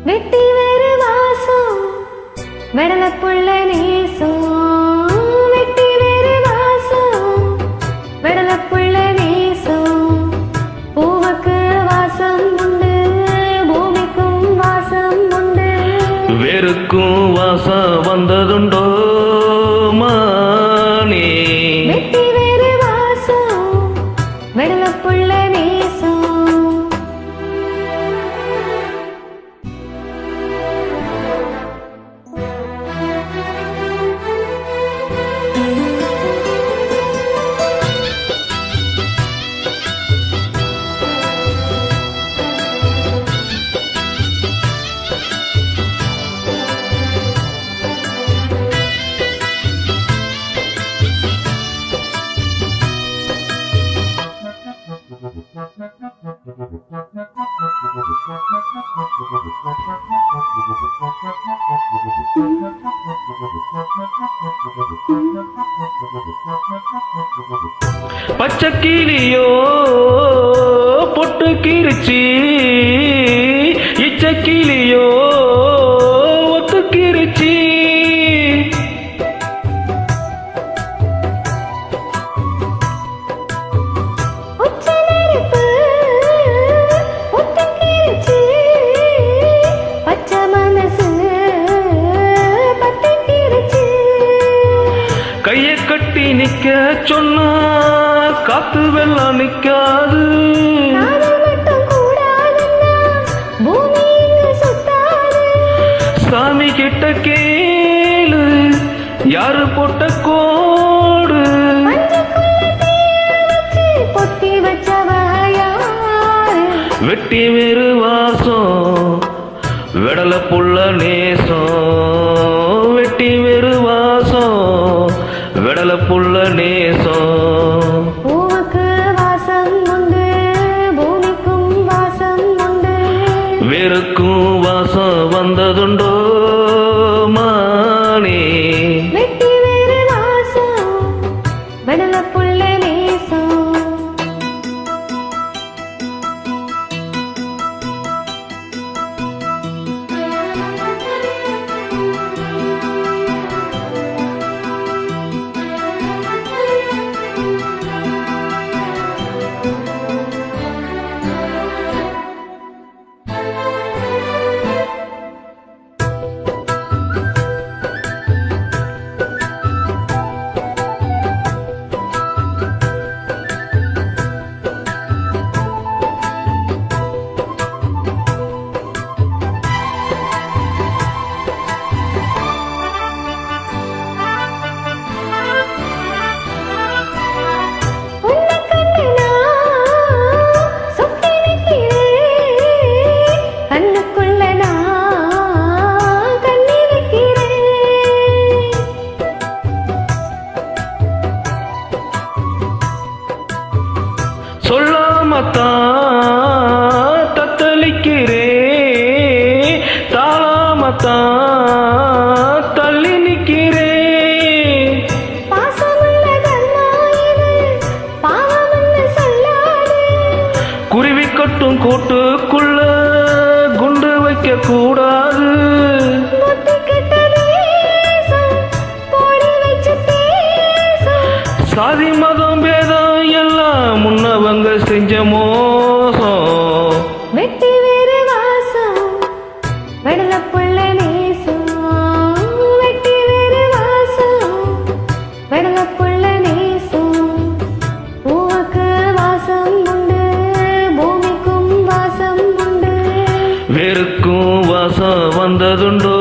வெட்டி வேறு வாசம் வெடலப்புள்ள நேசம் வெட்டி வேறு வாசம் வெடலப்புள்ள நேசம் பூவுக்கு வாசம் உண்டு பூமிக்கும் வாசம் உண்டு வேருக்கும் வாசம் வந்ததுண்டோ மானே வெட்டி வேறு வாசம் வெடலப்புள்ள நேசம் பச்சக்கிளியோ பொட்டு கிரிச்சி இச்சக்கிளியோ ஒத்து கிரிச்சி கையை கட்டி நிக்க சொன்னா காத்து வெள்ளம் நிக்காது சாமி கிட்ட கேளு யாரு போட்ட கோடு வெட்டி வேறு வாசம் வெடல புள்ள நேசம் வெட்டி வேறு வாசம் வெடல புள்ள நேசம் பூவுக்கு வாசம் உண்டு பூமிக்கும் வாசம் உண்டு வேருக்கும் வாசம் வந்ததுண்டோ மானே வெட்டி வேறு வாசம் வெடல புள்ள நேசம் சொல்லாமத்தான் தத்தளிக்கிறே தாளாமத்தான் தள்ளி நிற்கிறே குருவி கட்டும் கூட்டுக்குள்ள குண்டு வைக்க கூடாது சாதி மதம் பேதம் எல்லாம் முன்னவங்க செஞ்ச மோசம் வெட்டி வேறு வாசம் வெடல புள்ள நேசம் வெட்டி வேறு வாசம் வெடல புள்ள நேசம் பூவுக்கு வாசம் உண்டு பூமிக்கும் வாசம் உண்டு வேருக்கும் வாசம் வந்ததுண்டோ